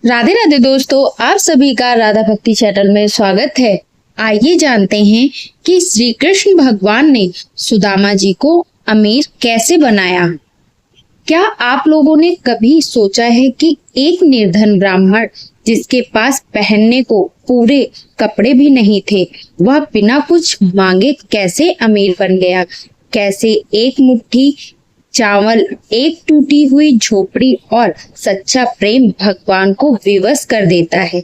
राधे राधे दोस्तों, आप सभी का राधा भक्ति चैनल में स्वागत है। आइए जानते हैं कि श्री कृष्ण भगवान ने सुदामा जी को अमीर कैसे बनाया। क्या आप लोगों ने कभी सोचा है कि एक निर्धन ब्राह्मण जिसके पास पहनने को पूरे कपड़े भी नहीं थे, वह बिना कुछ मांगे कैसे अमीर बन गया। कैसे एक मुट्ठी चावल, एक टूटी हुई झोपड़ी और सच्चा प्रेम भगवान को विवश कर देता है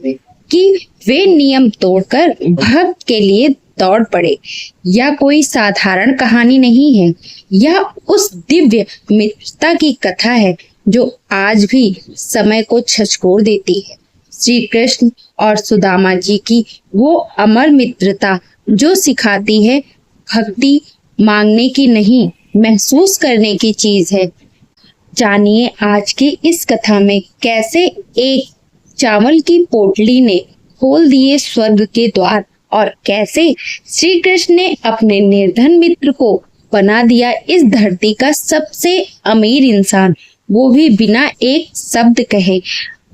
कि वे नियम तोड़कर भक्त के लिए दौड़ पड़े। यह कोई साधारण कहानी नहीं है, यह उस दिव्य मित्रता की कथा है जो आज भी समय को झकझोर देती है। श्री कृष्ण और सुदामा जी की वो अमर मित्रता जो सिखाती है भक्ति मांगने की नहीं, महसूस करने की चीज है। जानिए आज की इस कथा में कैसे एक चावल की पोटली ने खोल दिए स्वर्ग के द्वार और कैसे श्री कृष्ण ने अपने निर्धन मित्र को बना दिया इस धरती का सबसे अमीर इंसान, वो भी बिना एक शब्द कहे।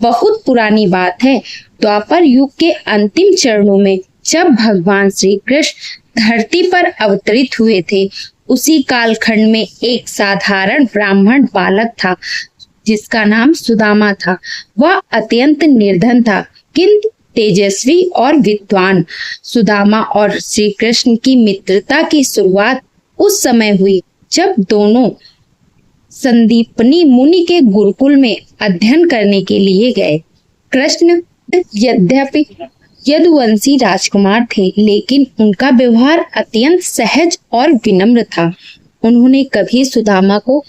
बहुत पुरानी बात है, द्वापर युग के अंतिम चरणों में जब भगवान श्री कृष्ण धरती पर अवतरित हुए थे, उसी कालखंड में एक साधारण ब्राह्मण बालक था जिसका नाम सुदामा था। वह अत्यंत निर्धन था किंतु तेजस्वी और विद्वान। सुदामा और श्री कृष्ण की मित्रता की शुरुआत उस समय हुई जब दोनों संदीपनी मुनि के गुरुकुल में अध्ययन करने के लिए गए। कृष्ण यद्यपि यदुवंशी राजकुमार थे, लेकिन उनका व्यवहार अत्यंत सहज और विनम्र था। उन्होंने कभी सुदामा को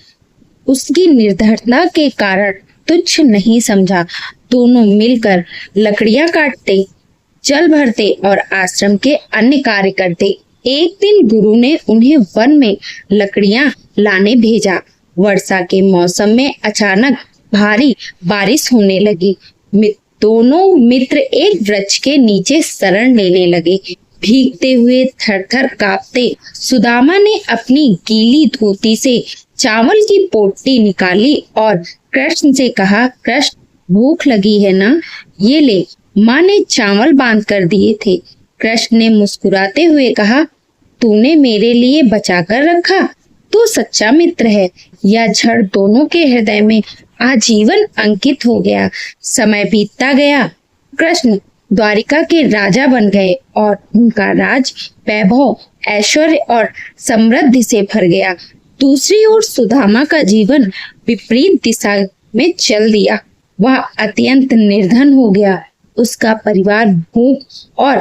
उसकी निर्धनता के कारण तुच्छ नहीं समझा। दोनों मिलकर लकड़ियां काटते, जल भरते और आश्रम के अन्य कार्य करते। एक दिन गुरु ने उन्हें वन में लकड़ियां लाने भेजा। वर्षा के मौसम में अचानक भारी बारिश होने लगी। दोनों मित्र एक वृक्ष के नीचे शरण लेने लगे। भीगते हुए, थर-थर कांपते, सुदामा ने अपनी गीली धोती से चावल की पोटली निकाली और कृष्ण से कहा, कृष्ण भूख लगी है ना, ये ले। माँ ने चावल बांध कर दिए थे। कृष्ण ने मुस्कुराते हुए कहा, तूने मेरे लिए बचा कर रखा, तू सच्चा मित्र है। यह झड़ दोनों के हृदय में आजीवन अंकित हो गया। समय बीतता गया। कृष्ण द्वारिका के राजा बन गए और उनका राज वैभव, ऐश्वर्य और समृद्धि से भर गया। दूसरी ओर सुदामा का जीवन विपरीत दिशा में चल दिया। वह अत्यंत निर्धन हो गया। उसका परिवार भूख और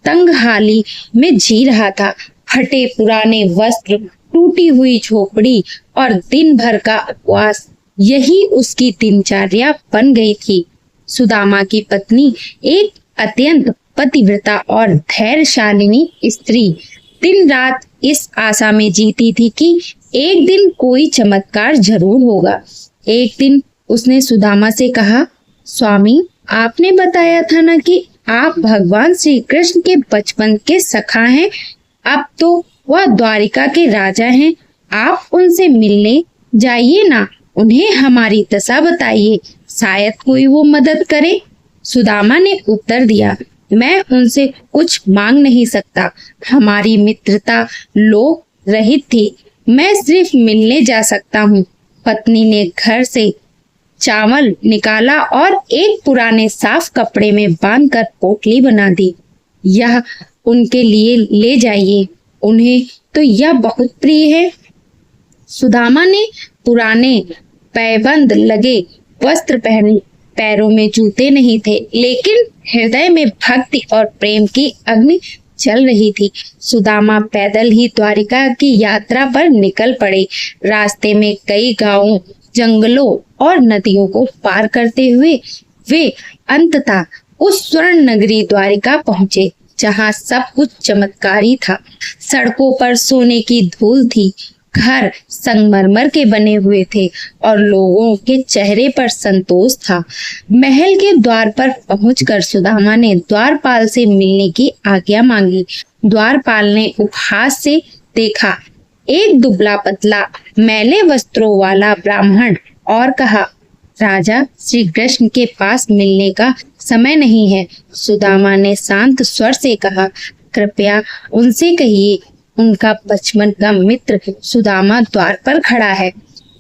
तंगहाली में जी रहा था। फटे पुराने वस्त्र, टूटी हुई झोपड़ी और दिन भर का उपवास, यही उसकी दिनचर्या बन गई थी। सुदामा की पत्नी एक अत्यंत पतिव्रता और धैर्यशालिनी स्त्री दिन रात इस आशा में जीती थी कि एक दिन कोई चमत्कार जरूर होगा। एक दिन उसने सुदामा से कहा, स्वामी, आपने बताया था ना कि आप भगवान श्री कृष्ण के बचपन के सखा हैं। अब तो वह द्वारिका के राजा हैं। आप उनसे मिलने जाइए ना, उन्हें हमारी दशा बताइए, शायद कोई वो मदद करे। सुदामा ने उत्तर दिया, मैं उनसे कुछ मांग नहीं सकता। हमारी मित्रता लोक रहित थी, मैं सिर्फ मिलने जा सकता हूँ। पत्नी ने घर से चावल निकाला और एक पुराने साफ कपड़े में बांधकर पोटली बना दी। यह उनके लिए ले जाइए, उन्हें तो यह बहुत प्रिय है। सुदामा ने पुराने पैबंद लगे वस्त्र पहने, पैरों में जूते नहीं थे, लेकिन हृदय में भक्ति और प्रेम की अग्नि चल रही थी। सुदामा पैदल ही द्वारिका की यात्रा पर निकल पड़े। रास्ते में कई गांवों, जंगलों और नदियों को पार करते हुए वे अंततः उस स्वर्ण नगरी द्वारिका पहुंचे, जहां सब कुछ चमत्कारी था। सड़कों पर सोने की धूल थी, घर संगमरमर के बने हुए थे और लोगों के चेहरे पर संतोष था। महल के द्वार पर पहुंचकर सुदामा ने द्वारपाल से मिलने की आज्ञा मांगी। द्वारपाल ने उपहास से देखा एक दुबला पतला मैले वस्त्रों वाला ब्राह्मण और कहा, राजा श्री कृष्ण के पास मिलने का समय नहीं है। सुदामा ने शांत स्वर से कहा, कृपया उनसे कहिए, उनका बचपन का मित्र सुदामा द्वार पर खड़ा है।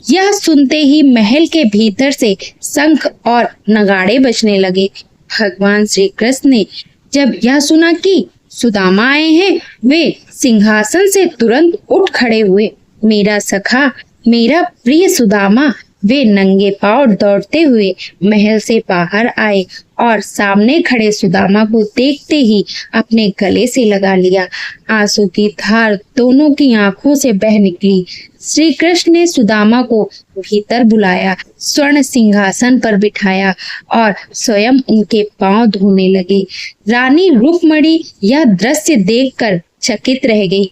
यह सुनते ही महल के भीतर से शंख और नगाड़े बजने लगे। भगवान श्री कृष्ण ने जब यह सुना कि सुदामा आए हैं, वे सिंहासन से तुरंत उठ खड़े हुए। मेरा सखा, मेरा प्रिय सुदामा! वे नंगे पांव दौड़ते हुए महल से बाहर आए और सामने खड़े सुदामा को देखते ही अपने गले से लगा लिया। आंसू की धार दोनों की आंखों से बह निकली। श्री कृष्ण ने सुदामा को भीतर बुलाया, स्वर्ण सिंहासन पर बिठाया और स्वयं उनके पांव धोने लगे। रानी रुक्मणी यह दृश्य देखकर चकित रह गई।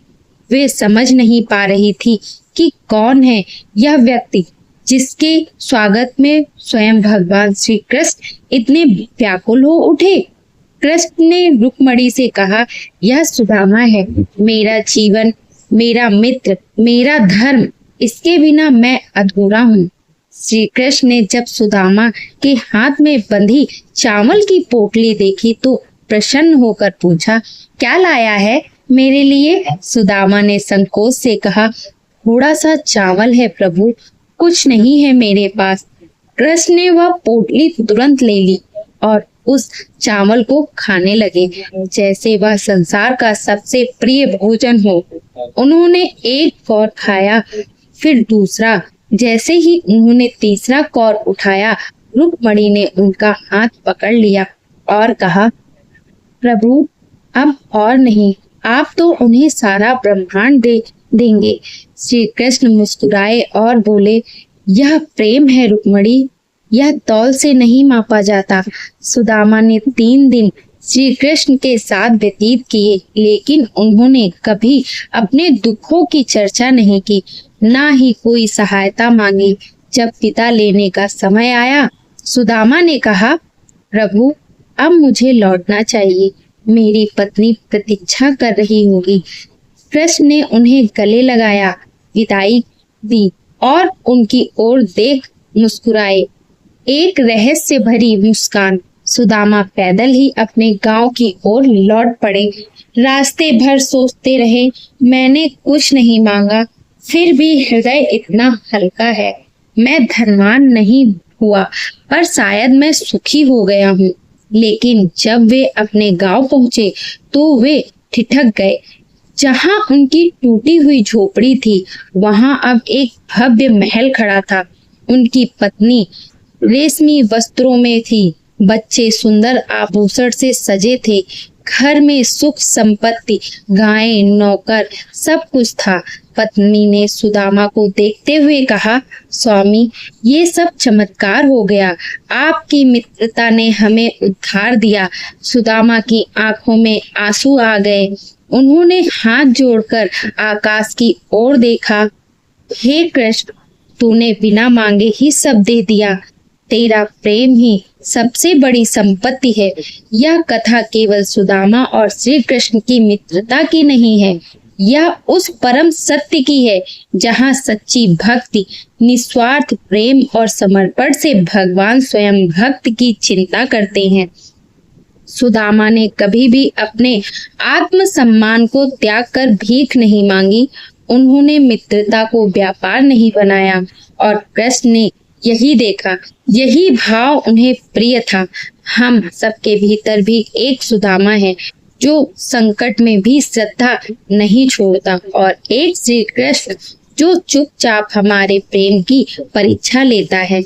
वे समझ नहीं पा रही थी कि कौन है यह व्यक्ति जिसके स्वागत में स्वयं भगवान श्री कृष्ण इतने व्याकुल हो उठे। कृष्ण ने रुक्मणी से कहा, यह सुदामा है, मेरा जीवन, मेरा मित्र, मेरा धर्म, इसके बिना मैं अधूरा हूँ। श्री कृष्ण ने जब सुदामा के हाथ में बंधी चावल की पोटली देखी तो प्रसन्न होकर पूछा, क्या लाया है मेरे लिए? सुदामा ने संकोच से कहा, थोड़ा सा चावल है प्रभु, कुछ नहीं है मेरे पास। कृष्ण ने वह पोटली तुरंत ले ली और उस चावल को खाने लगे जैसे वह संसार का सबसे प्रिय भोजन हो। उन्होंने एक कौर खाया, फिर दूसरा। जैसे ही उन्होंने तीसरा कौर उठाया, रुक्मणी ने उनका हाथ पकड़ लिया और कहा, प्रभु अब और नहीं, आप तो उन्हें सारा ब्रह्मांड दे देंगे। श्री कृष्ण मुस्कुराए और बोले, यह प्रेम है रुक्मणी, यह तौल से नहीं मापा जाता। सुदामा ने 3 दिन श्री कृष्ण के साथ व्यतीत किए, लेकिन उन्होंने कभी अपने दुखों की चर्चा नहीं की, ना ही कोई सहायता मांगी। जब विदा लेने का समय आया, सुदामा ने कहा, प्रभु अब मुझे लौटना चाहिए, मेरी पत्नी प्रतीक्षा कर रही होगी। कृष्ण ने उन्हें गले लगाया, विदाई दी और उनकी ओर देख मुस्कुराए, एक रहस्य भरी मुस्कान। सुदामा पैदल ही अपने गांव की ओर लौट पड़े। रास्ते भर सोचते रहे, मैंने कुछ नहीं मांगा, फिर भी हृदय इतना हल्का है। मैं धनवान नहीं हुआ, पर शायद मैं सुखी हो गया हूँ। लेकिन जब वे अपने गांव पहुंचे तो वे ठिठक गए। जहां उनकी टूटी हुई झोपड़ी थी, वहां अब एक भव्य महल खड़ा था। उनकी पत्नी रेशमी वस्त्रों में थी, बच्चे सुंदर आभूषण से सजे थे। घर में सुख संपत्ति, गायें, नौकर, सब कुछ था। पत्नी ने सुदामा को देखते हुए कहा, स्वामी, ये सब चमत्कार हो गया, आपकी मित्रता ने हमें उद्धार दिया। सुदामा की आंखों में आंसू आ गए। उन्होंने हाथ जोड़कर आकाश की ओर देखा। हे कृष्ण, तूने बिना मांगे ही सब दे दिया। तेरा प्रेम ही सबसे बड़ी संपत्ति है। यह कथा केवल सुदामा और श्री कृष्ण की मित्रता की नहीं है, यह उस परम सत्य की है जहाँ सच्ची भक्ति, निस्वार्थ प्रेम और समर्पण से भगवान स्वयं भक्त की चिंता करते हैं। सुदामा ने कभी भी अपने आत्म सम्मान को त्याग कर भीख नहीं मांगी। उन्होंने मित्रता को व्यापार नहीं बनाया और कृष्ण ने यही देखा, यही भाव उन्हें प्रिय था। हम सबके भीतर भी एक सुदामा है जो संकट में भी श्रद्धा नहीं छोड़ता, और एक श्री कृष्ण जो चुपचाप हमारे प्रेम की परीक्षा लेता है।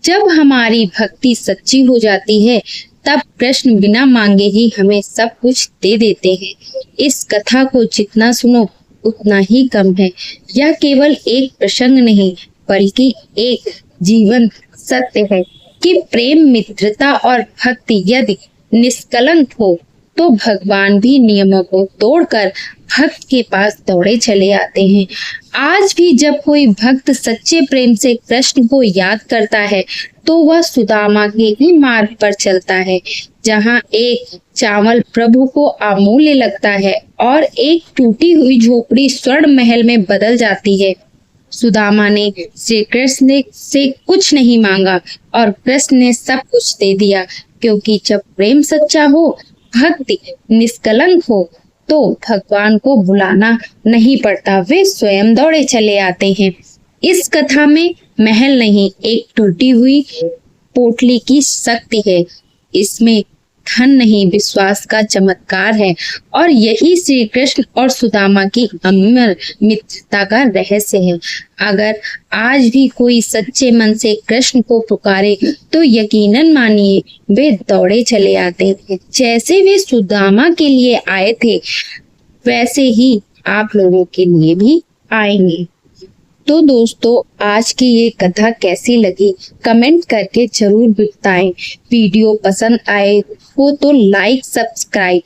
जब हमारी भक्ति सच्ची हो जाती है, तब कृष्ण बिना मांगे ही हमें सब कुछ दे देते हैं। इस कथा को जितना सुनो उतना ही कम है। यह केवल एक प्रसंग नहीं, बल्कि एक जीवन सत्य है कि प्रेम, मित्रता और भक्ति यदि निष्कलंक हो तो भगवान भी नियमों को तोड़कर भक्त के पास दौड़े चले आते हैं। आज भी जब कोई भक्त सच्चे प्रेम से कृष्ण को याद करता है तो वह सुदामा के ही मार्ग पर चलता है, जहाँ एक चावल प्रभु को अमूल्य लगता है और एक टूटी हुई झोपड़ी स्वर्ण महल में बदल जाती है। सुदामा ने श्री कृष्ण से कुछ नहीं मांगा, और कृष्ण ने सब कुछ दे दिया, क्योंकि जब प्रेम सच्चा हो, भक्ति निष्कलंक हो, तो भगवान को बुलाना नहीं पड़ता, वे स्वयं दौड़े चले आते हैं। इस कथा में महल नहीं, एक टूटी हुई पोटली की शक्ति है। इसमें धन नहीं, विश्वास का चमत्कार है, और यही श्री कृष्ण और सुदामा की अमर मित्रता का रहस्य है। अगर आज भी कोई सच्चे मन से कृष्ण को पुकारे तो यकीनन मानिए वे दौड़े चले आते हैं। जैसे वे सुदामा के लिए आए थे, वैसे ही आप लोगों के लिए भी आएंगे। तो दोस्तों, आज की ये कथा कैसी लगी कमेंट करके जरूर बताएं। वीडियो पसंद आए हो तो लाइक सब्सक्राइब